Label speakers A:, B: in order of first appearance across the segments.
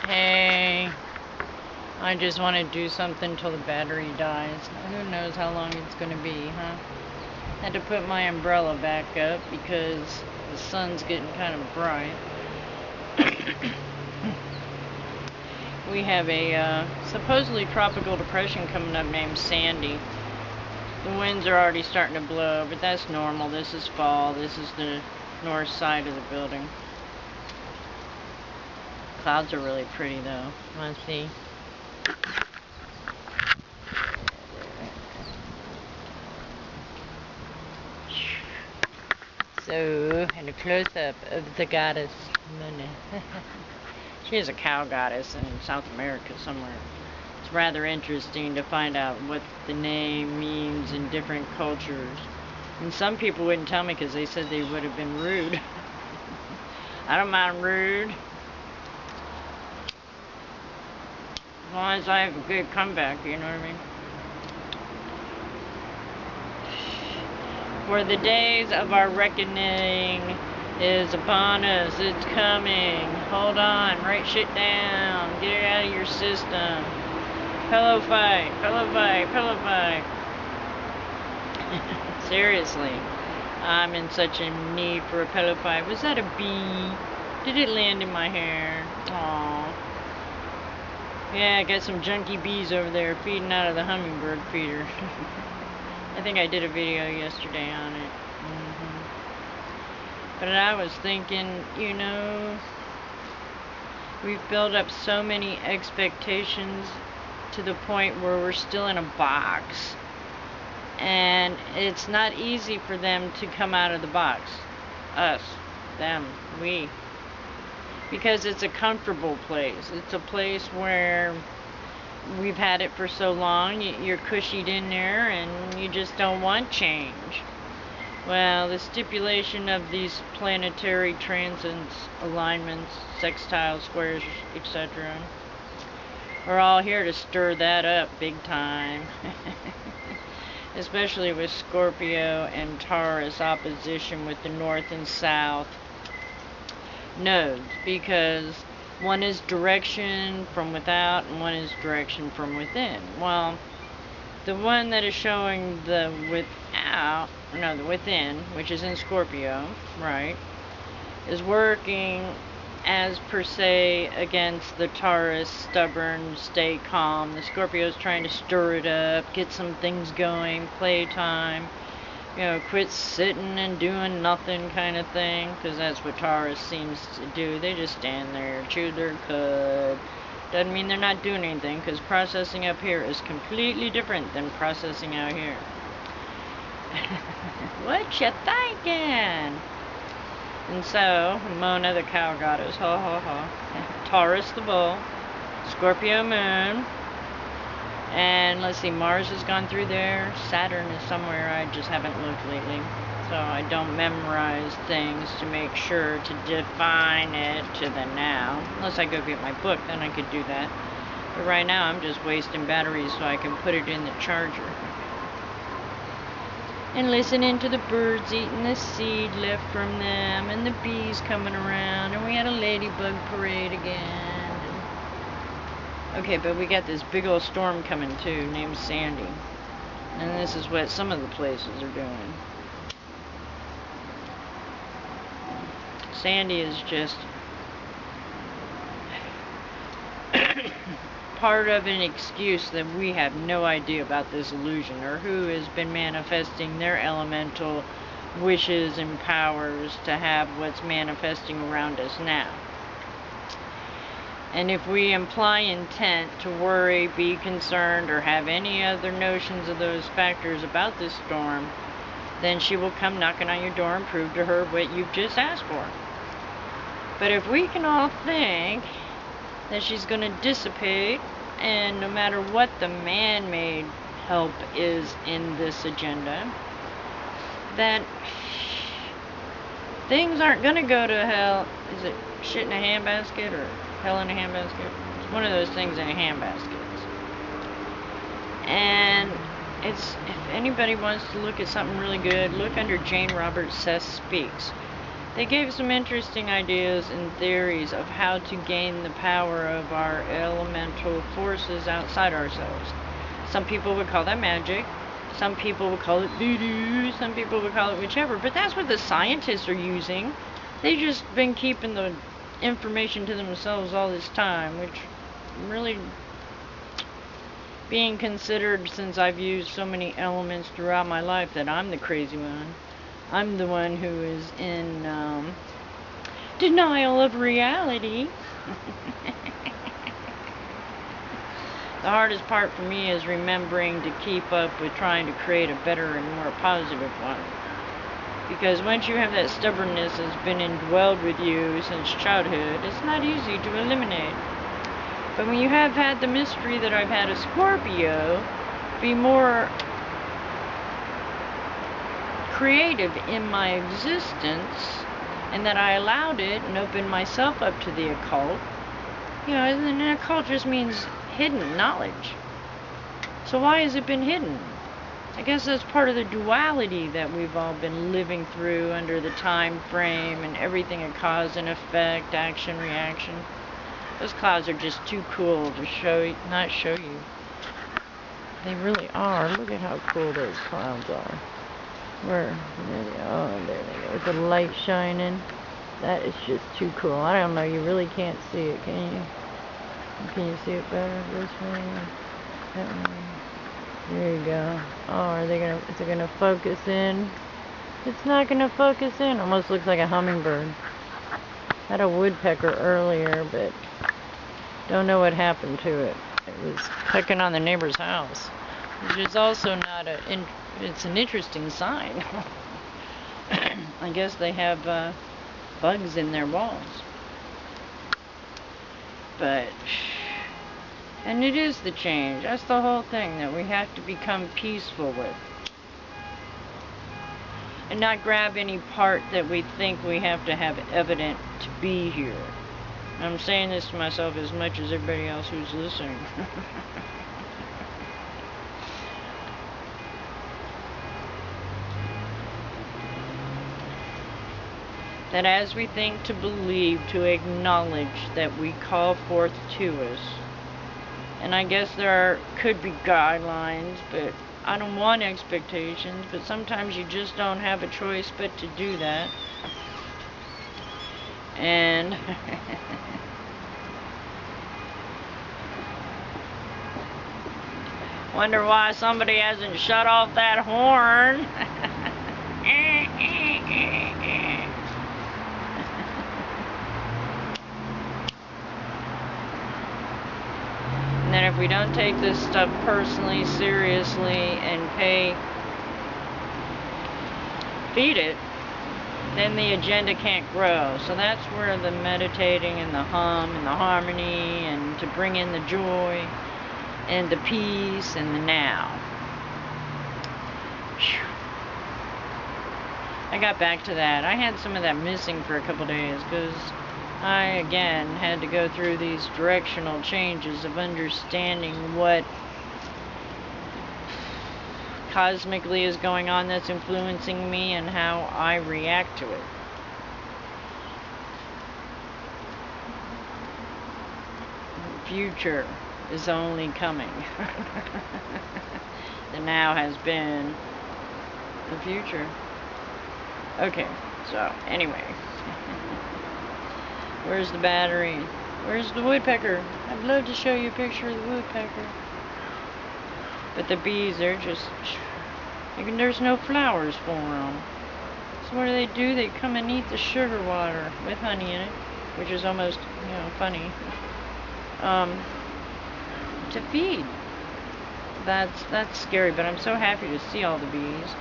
A: Hey, I just want to do something till the battery dies. Who knows how long it's going to be, huh? Had to put my umbrella back up because the sun's getting kind of bright. We have a supposedly tropical depression coming up named Sandy. The winds are already starting to blow, but that's normal. This is fall. This is the north side of the building. Clouds are really pretty though. Let's see. So, and a close-up of the goddess Monet. She is a cow goddess in South America somewhere. It's rather interesting to find out what the name means in different cultures. And some people wouldn't tell me because they said they would have been rude. I don't mind rude. As long as I have a good comeback, you know what I mean? For the days of our reckoning is upon us. It's coming. Hold on. Write shit down. Get it out of your system. Pillow fight. Pillow fight. Pillow fight. Seriously. I'm in such a need for a pillow fight. Was that a bee? Did it land in my hair? Aww. Yeah, I got some junky bees over there feeding out of the hummingbird feeder. I think I did a video yesterday on it. But I was thinking, you know, we've built up so many expectations to the point where we're still in a box. And it's not easy for them to come out of the box. Us, them, we. Because it's a comfortable place. It's a place where we've had it for so long, you're cushied in there and you just don't want change. Well, the stipulation of these planetary transits, alignments, sextile squares, etc. are all here to stir that up big time. Especially with Scorpio and Taurus opposition with the North and South nodes, because one is direction from without and one is direction from within. Well, the one that is showing the within, which is in Scorpio, right, is working as per se against the Taurus, stubborn, stay calm. The Scorpio is trying to stir it up, get some things going, playtime, you know, quit sitting and doing nothing kind of thing, because that's what Taurus seems to do. They just stand there, chew their cud. Doesn't mean they're not doing anything, because processing up here is completely different than processing out here. What you thinking? And so, Mona the cow goddess, ha ha ha. Taurus the bull, Scorpio moon, and let's see, Mars has gone through there, Saturn is somewhere, I just haven't looked lately. So I don't memorize things to make sure to define it to the now. Unless I go get my book, then I could do that. But right now I'm just wasting batteries so I can put it in the charger. And listening to the birds eating the seed left from them, and the bees coming around, and we had a ladybug parade again. Okay, but we got this big old storm coming too, named Sandy. And this is what some of the places are doing. Sandy is just part of an excuse that we have no idea about this illusion, or who has been manifesting their elemental wishes and powers to have what's manifesting around us now. And if we imply intent to worry, be concerned, or have any other notions of those factors about this storm, then she will come knocking on your door and prove to her what you've just asked for. But if we can all think that she's going to dissipate, and no matter what the man-made help is in this agenda, that things aren't going to go to hell. Is it shit in a handbasket or hell in a handbasket? It's one of those things in a handbasket. And if anybody wants to look at something really good, look under Jane Roberts Seth Speaks. They gave some interesting ideas and theories of how to gain the power of our elemental forces outside ourselves. Some people would call that magic. Some people would call it voodoo. Some people would call it whichever. But that's what the scientists are using. They've just been keeping the information to themselves all this time, which really being considered, since I've used so many elements throughout my life, that I'm the crazy one. I'm the one who is in denial of reality. The hardest part for me is remembering to keep up with trying to create a better and more positive one. Because once you have that stubbornness that's been indwelled with you since childhood, it's not easy to eliminate. But when you have had the mystery that I've had a Scorpio be more creative in my existence, and that I allowed it and opened myself up to the occult, you know, and the occult just means hidden knowledge. So why has it been hidden? I guess that's part of the duality that we've all been living through under the time frame and everything of cause and effect, action, reaction. Those clouds are just too cool to not show you. They really are. Look at how cool those clouds are. Where? There they are. Oh, there they go. With the light shining. That is just too cool. I don't know. You really can't see it, can you? Can you see it better this way? That way. There you go. Oh, is it gonna focus in? It's not gonna focus in. Almost looks like a hummingbird. Had a woodpecker earlier, but don't know what happened to it. It was pecking on the neighbor's house, which is also not it's an interesting sign. I guess they have bugs in their walls. But, and it is the change. That's the whole thing that we have to become peaceful with. And not grab any part that we think we have to have evident to be here. I'm saying this to myself as much as everybody else who's listening. That as we think, to believe, to acknowledge, that we call forth to us. And I guess could be guidelines, but I don't want expectations, but sometimes you just don't have a choice but to do that. And wonder why somebody hasn't shut off that horn. And then if we don't take this stuff personally, seriously, and feed it, then the agenda can't grow. So that's where the meditating and the hum and the harmony and to bring in the joy and the peace and the now. Whew. I got back to that. I had some of that missing for a couple days because I, again, had to go through these directional changes of understanding what cosmically is going on that's influencing me and how I react to it. The future is only coming. The now has been the future. Okay, so anyway. Where's the battery? Where's the woodpecker? I'd love to show you a picture of the woodpecker. But the bees, they're just... there's no flowers for them. So what do? They come and eat the sugar water with honey in it, which is almost, funny. To feed. That's scary, but I'm so happy to see all the bees.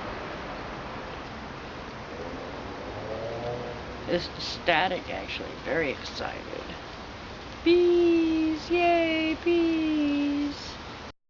A: It's ecstatic, actually. Very excited. Bees! Yay, bees!